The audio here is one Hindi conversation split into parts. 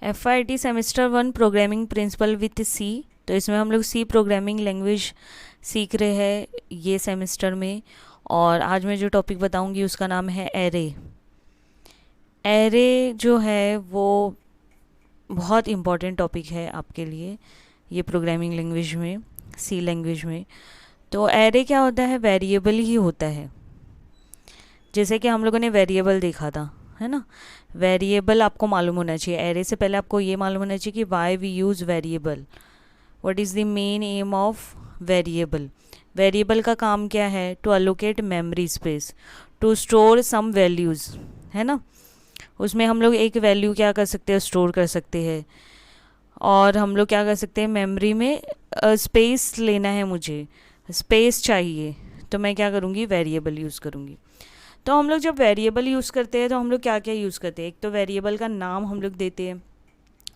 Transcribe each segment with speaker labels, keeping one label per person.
Speaker 1: FIT semester 1 programming principle with C. तो इसमें हम लोग सी प्रोग्रामिंग लैंग्वेज सीख रहे हैं ये सेमेस्टर में। और आज मैं जो टॉपिक बताऊंगी उसका नाम है एरे। एरे जो है वो बहुत इम्पॉर्टेंट टॉपिक है आपके लिए ये प्रोग्रामिंग लैंग्वेज में, सी लैंग्वेज में। तो एरे क्या होता है? वेरिएबल ही होता है। जैसे कि हम लोगों ने वेरिएबल देखा था, है ना। वेरिएबल आपको मालूम होना चाहिए। एरे से पहले आपको ये मालूम होना चाहिए कि why we use variable, what is the main aim of variable. Variable का काम क्या है? To allocate memory space, to store some values, है ना। उसमें हम लोग एक वैल्यू क्या कर सकते हैं? स्टोर कर सकते हैं। और हम लोग क्या कर सकते हैं? मेमोरी में स्पेस लेना है, मुझे स्पेस चाहिए, तो मैं क्या करूँगी? वेरिएबल यूज़ करूँगी। तो हम लोग जब वेरिएबल यूज़ करते हैं तो हम लोग क्या क्या यूज़ करते हैं? एक तो वेरिएबल का नाम हम लोग देते हैं,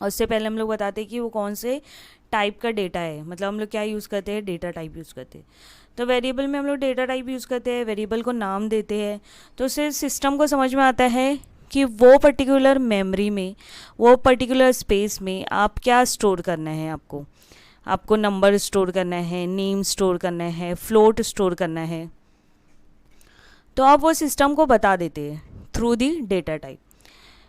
Speaker 1: और उससे पहले हम लोग बताते हैं कि वो कौन से टाइप का डेटा है। मतलब हम लोग क्या यूज़ करते हैं? डेटा टाइप यूज़ करते हैं। तो वेरिएबल में हम लोग डेटा टाइप यूज़ करते हैं, वेरिएबल को नाम देते हैं। तो उससे सिस्टम को समझ में आता है कि वो पर्टिकुलर मेमोरी में, वो पर्टिकुलर स्पेस में आप क्या स्टोर करना है। आपको नंबर स्टोर करना है, नेम स्टोर करना है, फ्लोट स्टोर करना है। तो आप वो सिस्टम को बता देते हैं थ्रू दी डेटा टाइप।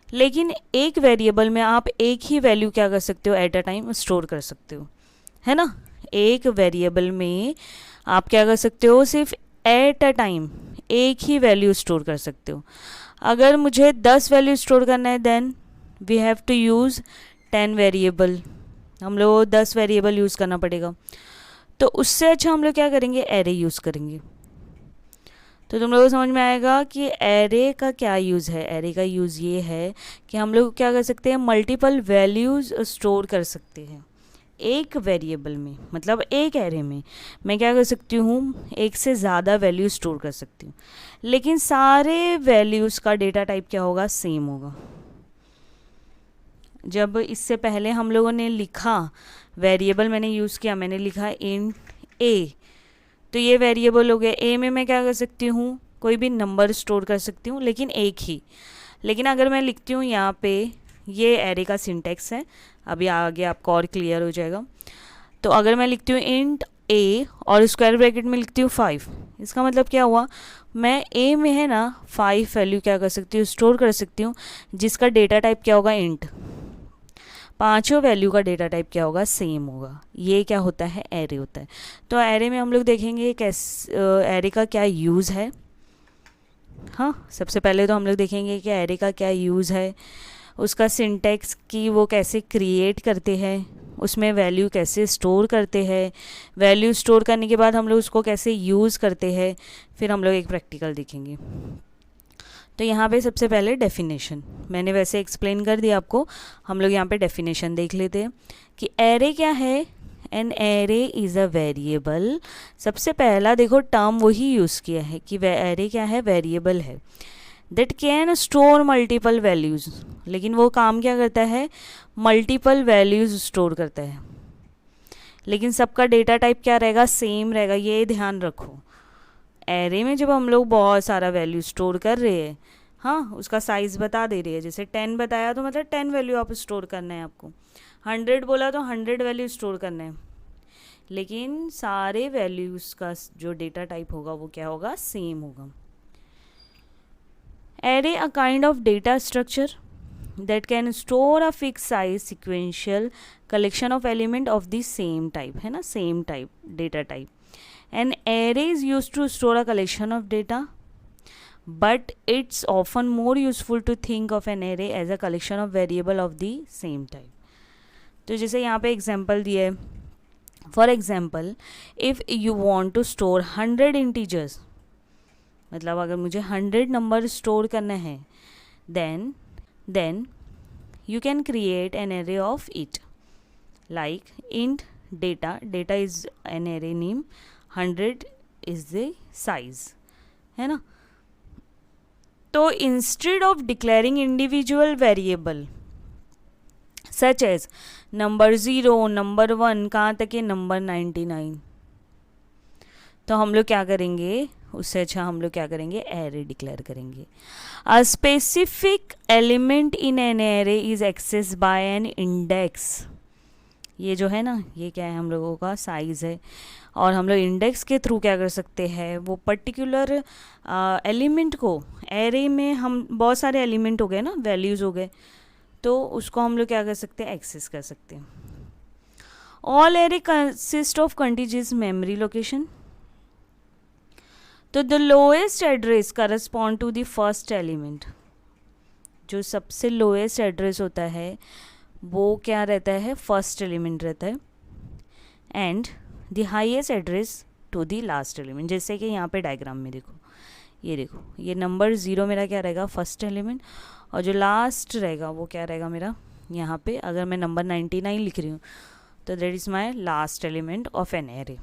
Speaker 1: लेकिन एक वेरिएबल में आप एक ही वैल्यू क्या कर सकते हो? एट अ टाइम स्टोर कर सकते हो, है ना। एक वेरिएबल में आप क्या कर सकते हो? सिर्फ एट अ टाइम एक ही वैल्यू स्टोर कर सकते हो। अगर मुझे 10 वैल्यू स्टोर करना है then we have to use 10 variable. हम लोग 10 वेरिएबल यूज़ करना पड़ेगा। तो उससे अच्छा हम लोग क्या करेंगे? एरे यूज़ करेंगे। तो तुम लोगों को समझ में आएगा कि एरे का क्या यूज़ है। एरे का यूज़ ये है कि हम लोग क्या कर सकते हैं? मल्टीपल वैल्यूज़ स्टोर कर सकते हैं एक वेरिएबल में। मतलब एक एरे में मैं क्या कर सकती हूँ? एक से ज़्यादा वैल्यू स्टोर कर सकती हूँ, लेकिन सारे वैल्यूज़ का डेटा टाइप क्या होगा? सेम होगा। जब इससे पहले हम लोगों ने लिखा वेरिएबल, मैंने यूज़ किया, मैंने लिखा इंट ए, तो ये वेरिएबल हो गया। ए में मैं क्या कर सकती हूँ? कोई भी नंबर स्टोर कर सकती हूँ, लेकिन एक ही। लेकिन अगर मैं लिखती हूँ यहाँ पे, ये एरे का सिंटेक्स है, अभी आगे आपको और क्लियर हो जाएगा। तो अगर मैं लिखती हूँ इंट ए और स्क्वायर ब्रैकेट में लिखती हूँ 5, इसका मतलब क्या हुआ? मैं ए में है ना 5 वैल्यू क्या कर सकती हूँ? स्टोर कर सकती हूँ, जिसका डेटा टाइप क्या होगा? इंट। पांचों वैल्यू का डेटा टाइप क्या होगा? सेम होगा। ये क्या होता है? एरे होता है। तो एरे में हम लोग देखेंगे कैसे एरे का क्या यूज़ है। हाँ, सबसे पहले तो हम लोग देखेंगे कि एरे का क्या यूज़ है, उसका सिंटेक्स की वो कैसे क्रिएट करते हैं, उसमें वैल्यू कैसे स्टोर करते हैं, वैल्यू स्टोर करने के बाद हम लोग उसको कैसे यूज़ करते हैं, फिर हम लोग एक प्रैक्टिकल देखेंगे। तो यहाँ पे सबसे पहले डेफिनेशन मैंने वैसे एक्सप्लेन कर दिया आपको। हम लोग यहाँ पे डेफिनेशन देख लेते हैं कि एरे क्या है। An array is a variable. सबसे पहला देखो टर्म वही यूज़ किया है कि एरे क्या है? वेरिएबल है। That can store multiple values. लेकिन वो काम क्या करता है? मल्टीपल वैल्यूज़ स्टोर करता है। लेकिन सबका डेटा टाइप क्या रहेगा? सेम रहेगा। ये ध्यान रखो। एरे में जब हम लोग बहुत सारा वैल्यू स्टोर कर रहे हैं, हाँ, उसका साइज़ बता दे रही है। जैसे 10 बताया तो मतलब 10 वैल्यू आप स्टोर करना है आपको। 100 बोला तो 100 वैल्यू स्टोर करना है। लेकिन सारे वैल्यूज़ का जो डेटा टाइप होगा वो क्या होगा? सेम होगा। Array a kind of data structure that can store a fixed size sequential collection of element of the same type, है ना, same type data type. An array is used to store a collection of data, but it's often more useful to think of an array as a collection of variable of the same type. तो जैसे यहाँ पे एग्जाम्पल दिया है, for example if you want to store 100 integers, मतलब अगर मुझे 100 नंबर स्टोर करना है, then you can create an array of it, like int data is an array name, 100 is the size, है ना। तो instead of declaring individual variable such as number 0, number 1, कहाँ तक है? नंबर 99, तो हम लोग क्या करेंगे? उससे अच्छा हम लोग क्या करेंगे, एरे डिक्लेयर करेंगे। A specific element in an array is access by an index. ये जो है ना, ये क्या है, हम लोगों का साइज़ है, और हम लोग इंडेक्स के थ्रू क्या कर सकते हैं, वो पर्टिकुलर एलिमेंट को, एरे में हम बहुत सारे एलिमेंट हो गए ना, वैल्यूज़ हो गए, तो उसको हम लोग क्या कर सकते हैं, एक्सेस कर सकते हैं। All array consist of contiguous memory location. तो the lowest address correspond to the first element. जो सबसे लोएस्ट एड्रेस होता है वो क्या रहता है, फर्स्ट एलिमेंट रहता है, and the highest address to the last element. जैसे कि यहाँ पे डायग्राम में देखो, ये देखो, ये नंबर 0 मेरा क्या रहेगा, फर्स्ट एलिमेंट, और जो लास्ट रहेगा वो क्या रहेगा मेरा, यहाँ पे अगर मैं नंबर 99 लिख रही हूँ तो that is my last element of an array.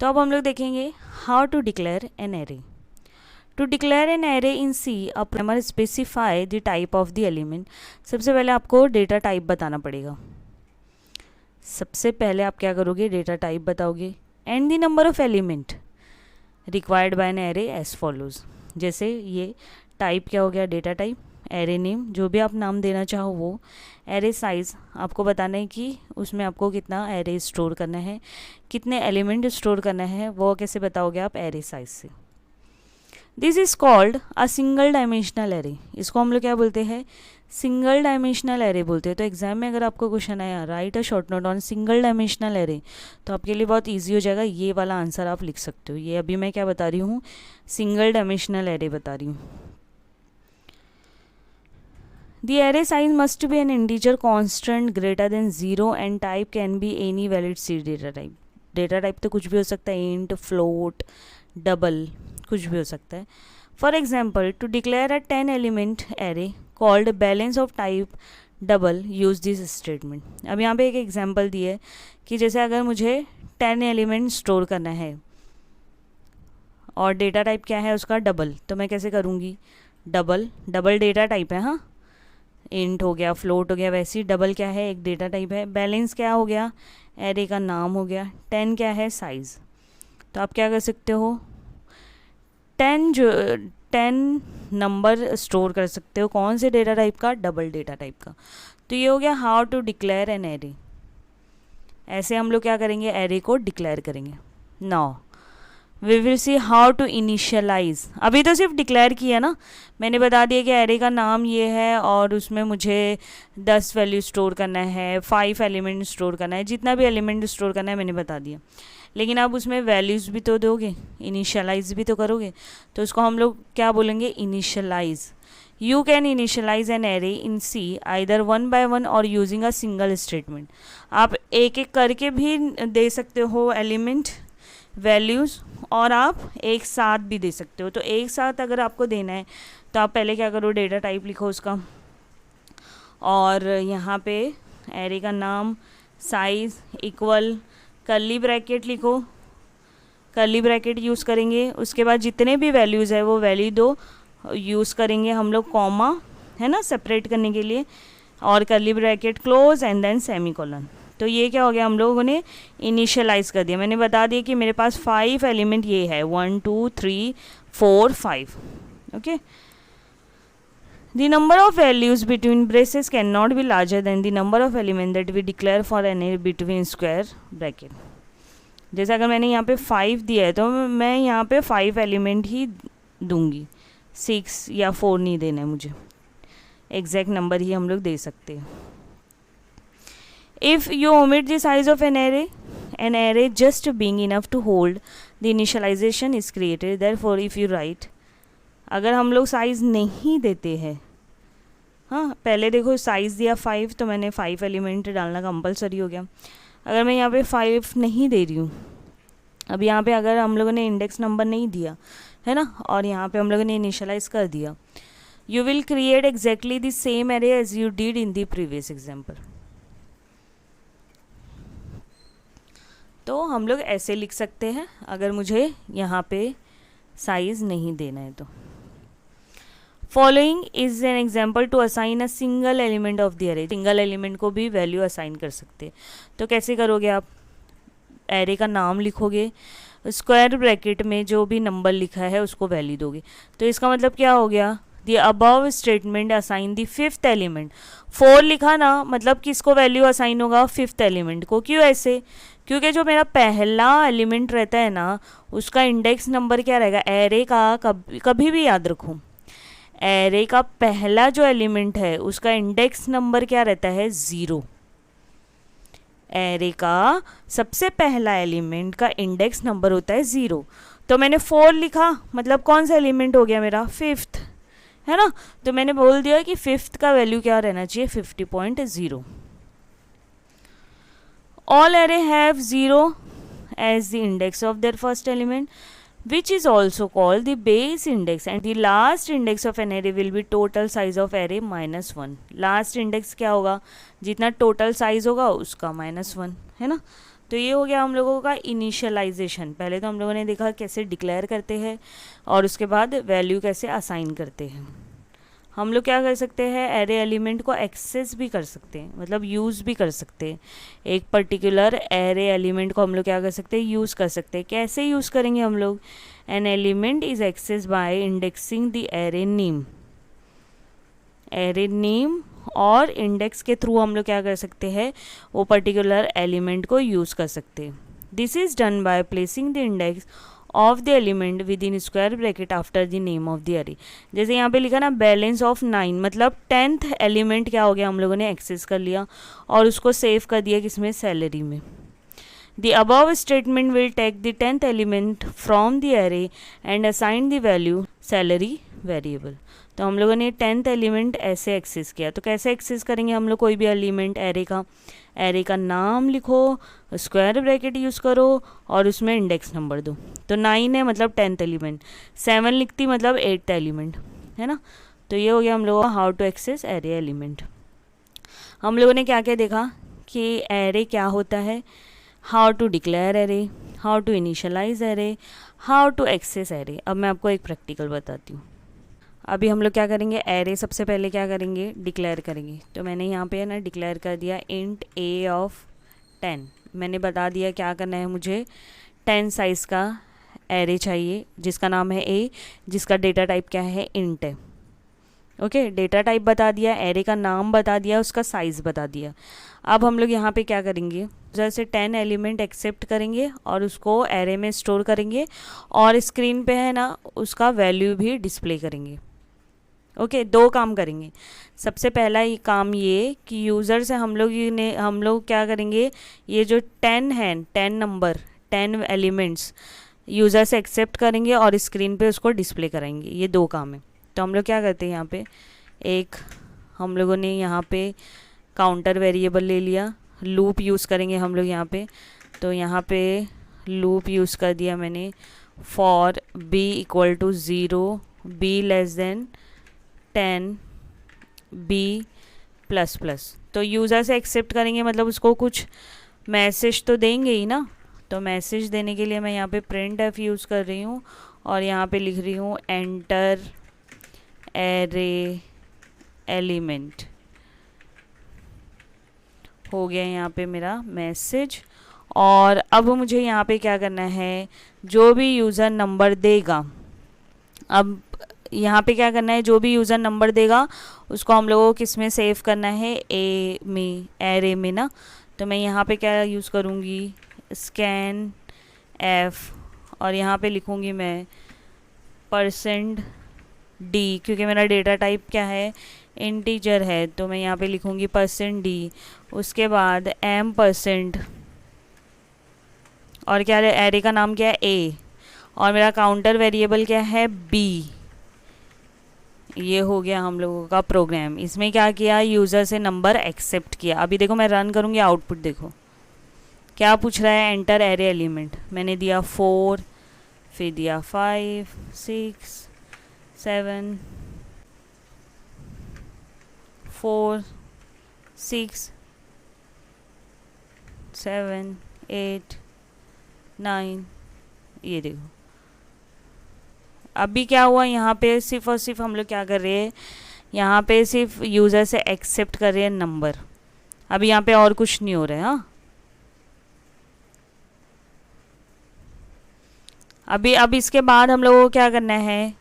Speaker 1: तो अब हम लोग देखेंगे how to declare an array. To declare an array in C, a programmer specify the type of the element. सबसे पहले आपको डेटा टाइप बताना पड़ेगा। सबसे पहले आप क्या करोगे, डेटा टाइप बताओगे, and the number of element required by an array as follows. जैसे ये टाइप क्या हो गया, डेटा टाइप, एरे नेम, जो भी आप नाम देना चाहो वो, एरे साइज़ आपको बताना है कि उसमें आपको कितना एरे स्टोर करना है, कितने एलिमेंट स्टोर करना है, वो कैसे बताओगे आप, एरे साइज से। This is called a single dimensional array. इसको हम लोग क्या बोलते हैं, सिंगल डायमेंशनल एरे बोलते हैं। तो एग्जाम में अगर आपको क्वेश्चन आया right a short note on single dimensional array, तो आपके लिए बहुत ईजी हो जाएगा, ये वाला आंसर आप लिख सकते हो। ये अभी मैं क्या बता रही हूँ, सिंगल डायमेंशनल एरे बता रही हूँ। The array size must be an integer constant greater than 0 and type can be any valid C data type. Data type तो कुछ भी हो सकता है, int, float, double, कुछ भी हो सकता है। For example, to declare a 10 element array called balance of type double, use this statement. अब यहाँ पे एक एग्जाम्पल दी है कि जैसे अगर मुझे 10 एलिमेंट स्टोर करना है और डेटा टाइप क्या है उसका, डबल, तो मैं कैसे करूँगी, डबल डेटा टाइप है, हाँ, इंट हो गया, फ्लोट हो गया, वैसे ही डबल क्या है, एक डेटा टाइप है, बैलेंस क्या हो गया, एरे का नाम हो गया, 10 क्या है, साइज़। तो आप क्या कर सकते हो, 10 नंबर स्टोर कर सकते हो, कौन से डेटा टाइप का, डबल डेटा टाइप का। तो ये हो गया how to declare an array. ऐसे हम लोग क्या करेंगे, एरे को डिक्लेयर करेंगे। Now we will see how to initialize. अभी तो सिर्फ डिक्लेयर किया ना, मैंने बता दिया कि एरे का नाम ये है और उसमें मुझे 10 वैल्यू स्टोर करना है, 5 एलिमेंट स्टोर करना है, जितना भी एलिमेंट स्टोर करना है मैंने बता दिया। लेकिन आप उसमें वैल्यूज़ भी तो दोगे, इनिशियलाइज भी तो करोगे, तो उसको हम लोग क्या बोलेंगे, initialize. You can initialize an array in C either 1 by 1 और यूजिंग अ सिंगल स्टेटमेंट। आप एक एक करके भी दे सकते हो एलिमेंट वैल्यूज़, और आप एक साथ भी दे सकते हो। तो एक साथ अगर आपको देना है तो आप पहले क्या करो, डेटा टाइप लिखो उसका, और यहाँ पे एरे का नाम, साइज़ इक्वल, कर्ली ब्रैकेट लिखो, कर्ली ब्रैकेट यूज़ करेंगे। उसके बाद जितने भी वैल्यूज़ है वो वैल्यू दो यूज़ करेंगे हम लोग, कॉमा है ना सेपरेट करने के लिए, और curly bracket close and then semicolon. तो ये क्या हो गया, हम लोगों ने इनिशियलाइज कर दिया। मैंने बता दिया कि मेरे पास 5 एलिमेंट ये है, 1 2 3 4 5। Okay, the number of values between braces can not be larger than the number of element that we declare for any between square bracket. जैसे अगर मैंने यहाँ पे 5 दिया है तो मैं यहाँ पे 5 एलिमेंट ही दूंगी, 6 या 4 नहीं देना है मुझे, एग्जैक्ट नंबर ही हम लोग दे सकते हैं। If you omit the size of an array just being enough to hold the initialization is created. Therefore, if you write, अगर हम लोग साइज़ नहीं देते हैं, हाँ पहले देखो साइज़ दिया 5 तो मैंने 5 एलिमेंट डालना कंपलसरी हो गया। अगर मैं यहाँ पे 5 नहीं दे रही हूँ, अब यहाँ पे अगर हम लोगों ने इंडेक्स नंबर नहीं दिया है ना, और यहाँ पे हम लोगों ने इनिशियलाइज कर दिया, you will create exactly the same array as you did in the previous example. तो हम लोग ऐसे लिख सकते हैं अगर मुझे यहाँ पे साइज़ नहीं देना है तो। Following is an example to assign a single element of the array. Single element को भी वैल्यू असाइन कर सकते हैं। तो कैसे करोगे आप, एरे का नाम लिखोगे, स्क्वायर ब्रैकेट में जो भी नंबर लिखा है उसको वैल्यू दोगे। तो इसका मतलब क्या हो गया, the above statement assign the fifth element. 4 लिखा ना, मतलब किसको वैल्यू असाइन होगा, फिफ्थ एलिमेंट को। क्यों ऐसे, क्योंकि जो मेरा पहला एलिमेंट रहता है ना उसका इंडेक्स नंबर क्या रहेगा, एरे का कभी भी याद रखो, एरे का पहला जो एलिमेंट है उसका इंडेक्स नंबर क्या रहता है, 0। एरे का सबसे पहला एलिमेंट का इंडेक्स नंबर होता है 0। तो मैंने 4 लिखा, मतलब कौन सा एलिमेंट हो गया मेरा, फिफ्थ, है ना। तो मैंने बोल दिया कि फिफ्थ का वैल्यू क्या रहना चाहिए, 50.0। All array have 0 as the index of their first element, which is also called the base index, and the last index of an array will be total size of array -1। Last index क्या होगा, जितना टोटल साइज होगा उसका -1, है ना। तो ये हो गया हम लोगों का इनिशियलाइजेशन। पहले तो हम लोगों ने देखा कैसे डिक्लेयर करते हैं और उसके बाद वैल्यू कैसे असाइन करते हैं। हम लोग क्या कर सकते हैं, एरे एलिमेंट को एक्सेस भी कर सकते हैं, मतलब यूज़ भी कर सकते हैं। एक पर्टिकुलर एरे एलिमेंट को हम लोग क्या कर सकते हैं, यूज़ कर सकते हैं। कैसे यूज़ करेंगे हम लोग, an element is access by indexing the array name. Array name और इंडेक्स के थ्रू हम लोग क्या कर सकते हैं, वो पर्टिकुलर एलिमेंट को यूज़ कर सकते हैं। This is done by placing the index of the element with in square bracket after the name of the array. जैसे यहाँ पे लिखा ना बैलेंस ऑफ 9, मतलब 10th एलिमेंट क्या हो गया, हम लोगों ने एक्सेस कर लिया और उसको सेव कर दिया किसमें, सैलरी में। The above statement will take the 10th element from the array and assign the value salary variable. तो हम लोगों ने 10th एलिमेंट ऐसे एक्सेस किया। तो कैसे एक्सेस करेंगे हम लोग कोई भी एलिमेंट एरे का, एरे का नाम लिखो, स्क्वायर ब्रैकेट यूज़ करो और उसमें इंडेक्स नंबर दो। तो 9 है मतलब 10th एलिमेंट, 7 लिखती मतलब 8th एलिमेंट, है ना। तो ये हो गया हम लोगों का how to access array element. हम लोगों ने क्या क्या देखा कि एरे क्या होता है, how to declare array, how to initialize array, how to access array. अब मैं आपको एक प्रैक्टिकल बताती हूँ। अभी हम लोग क्या करेंगे, एरे सबसे पहले क्या करेंगे, डिक्लेयर करेंगे। तो मैंने यहाँ पे ना डिक्लेयर कर दिया इंट ए ऑफ 10। मैंने बता दिया क्या करना है, मुझे 10 साइज़ का एरे चाहिए जिसका नाम है ए, जिसका डेटा टाइप क्या है, इंट है। ओके, डेटा टाइप बता दिया, एरे का नाम बता दिया, उसका साइज़ बता दिया। अब हम लोग यहाँ पे क्या करेंगे, जैसे 10 एलिमेंट एक्सेप्ट करेंगे और उसको एरे में स्टोर करेंगे और स्क्रीन पे है ना उसका वैल्यू भी डिस्प्ले करेंगे। ओके, 2 काम करेंगे। सबसे पहला ये काम ये कि यूज़र से हम लोग क्या करेंगे, ये जो 10 है, 10 नंबर, 10 एलिमेंट्स यूज़र से एक्सेप्ट करेंगे और स्क्रीन पे उसको डिस्प्ले कराएंगे। ये 2 काम है। तो हम लोग क्या करते हैं, यहाँ पे एक हम लोगों ने यहाँ पे काउंटर वेरिएबल ले लिया, लूप यूज़ करेंगे हम लोग यहाँ पे। तो यहाँ पे लूप यूज़ कर दिया मैंने, for b equal to 0, b less than 10, b plus plus. तो यूज़र से एक्सेप्ट करेंगे मतलब उसको कुछ मैसेज तो देंगे ही ना। तो मैसेज देने के लिए मैं यहाँ पे प्रिंट एफ यूज़ कर रही हूँ और यहाँ पे लिख रही हूँ एंटर एरे एलिमेंट। हो गया यहाँ पे मेरा मैसेज। और अब मुझे यहाँ पे क्या करना है, जो भी यूज़र नंबर देगा, अब यहाँ पे क्या करना है, जो भी यूज़र नंबर देगा उसको हम लोगों को किस में सेव करना है, ए में, एरे में ना। तो मैं यहाँ पे क्या यूज़ करूँगी, स्कैन एफ और यहाँ पे लिखूँगी मैं %d, क्योंकि मेरा डेटा टाइप क्या है, इंटीजर है। तो मैं यहाँ पे लिखूँगी %d, उसके बाद %, और क्या है, एरे का नाम क्या है, ए, और मेरा काउंटर वेरिएबल क्या है, बी। ये हो गया हम लोगों का प्रोग्राम। इसमें क्या किया, यूज़र से नंबर एक्सेप्ट किया। अभी देखो मैं रन करूँगी, आउटपुट देखो क्या पूछ रहा है, एंटर एरे एलिमेंट। मैंने दिया 4, फिर दिया 5, 6, 7, 4, 6, 7, 8, 9। ये देखो अभी क्या हुआ, यहाँ पे सिर्फ और सिर्फ हम लोग क्या कर रहे हैं, यहाँ पे सिर्फ यूज़र से एक्सेप्ट कर रहे हैं नंबर। अभी यहाँ पे और कुछ नहीं हो रहा है। हाँ, अब इसके बाद हम लोगों को क्या करना है,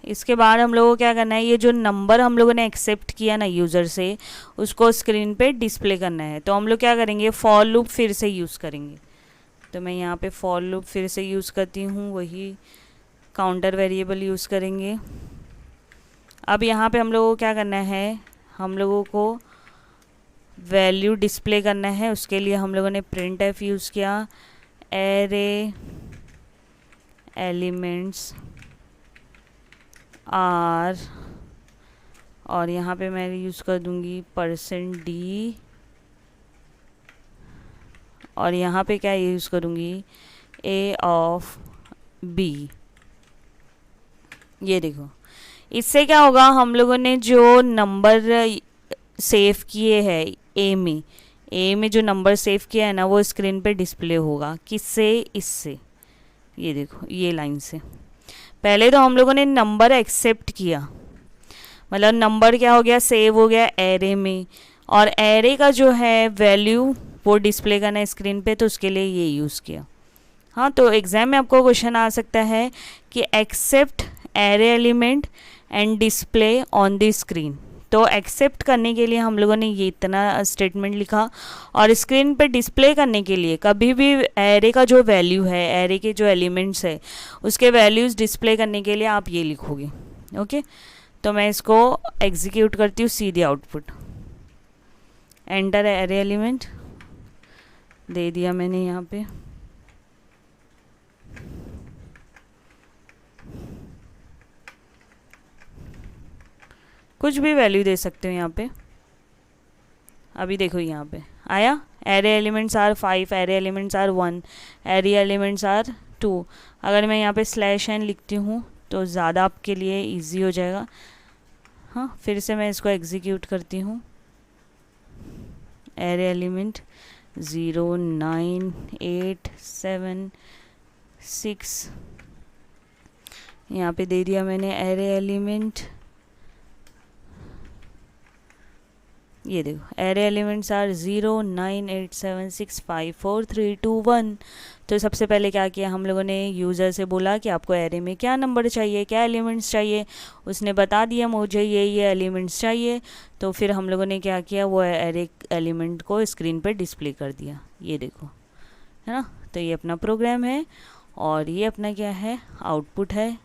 Speaker 1: इसके बाद हम लोगों को क्या करना है, ये जो नंबर हम लोगों ने एक्सेप्ट किया ना यूज़र से, उसको स्क्रीन पे डिस्प्ले करना है। तो हम लोग क्या करेंगे, फॉर लूप फिर से यूज़ करेंगे। तो मैं यहाँ पे फॉर लूप फिर से यूज़ करती हूँ, वही काउंटर वेरिएबल यूज़ करेंगे। अब यहाँ पे हम लोगों को क्या करना है, हम लोगों को वैल्यू डिस्प्ले करना है। उसके लिए हम लोगों ने प्रिंट एफ यूज़ किया, एरे एलिमेंट्स आर, और यहाँ पे मैं यूज़ कर दूँगी %d, और यहाँ पे क्या यूज़ करूँगी, a ऑफ b। ये देखो, इससे क्या होगा, हम लोगों ने जो नंबर सेव किए हैं ए में जो नंबर सेव किया है ना, वो स्क्रीन पे डिस्प्ले होगा। किससे, इससे, ये देखो ये लाइन से। पहले तो हम लोगों ने नंबर एक्सेप्ट किया, मतलब नंबर क्या हो गया, सेव हो गया एरे में, और एरे का जो है वैल्यू वो डिस्प्ले करना है स्क्रीन पे, तो उसके लिए ये यूज़ किया। हाँ, तो एग्ज़ाम में आपको क्वेश्चन आ सकता है कि accept array element and display on the screen. तो एक्सेप्ट करने के लिए हम लोगों ने ये इतना स्टेटमेंट लिखा, और स्क्रीन पे डिस्प्ले करने के लिए कभी भी एरे का जो वैल्यू है, एरे के जो एलिमेंट्स है, उसके वैल्यूज़ डिस्प्ले करने के लिए आप ये लिखोगे। ओके, तो मैं इसको एग्जीक्यूट करती हूँ, सीधे आउटपुट एंटर एरे एलिमेंट दे दिया मैंने यहाँ पे। कुछ भी वैल्यू दे सकते हो यहाँ पे। अभी देखो यहाँ पे आया, array elements are 5, array elements are 1, array elements are 2। अगर मैं यहाँ पे /n लिखती हूँ तो ज़्यादा आपके लिए इजी हो जाएगा। हाँ, फिर से मैं इसको एग्जीक्यूट करती हूँ। एरे एलिमेंट 0 9 8 7 6, यहाँ पे दे दिया मैंने एरे एलिमेंट। ये देखो, एरे एलिमेंट्स आर 0 9 8 7 6 5 4 3 2 1। तो सबसे पहले क्या किया, हम लोगों ने यूज़र से बोला कि आपको एरे में क्या नंबर चाहिए, क्या एलिमेंट्स चाहिए। उसने बता दिया मुझे ये एलिमेंट्स चाहिए। तो फिर हम लोगों ने क्या किया, वो एरे एलिमेंट को स्क्रीन पर डिस्प्ले कर दिया। ये देखो, है ना। तो ये अपना प्रोग्राम है, और ये अपना क्या है, आउटपुट है।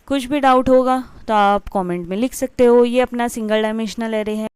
Speaker 1: कुछ भी डाउट होगा तो आप कमेंट में लिख सकते हो। ये अपना सिंगल डायमेंशनल एरे है।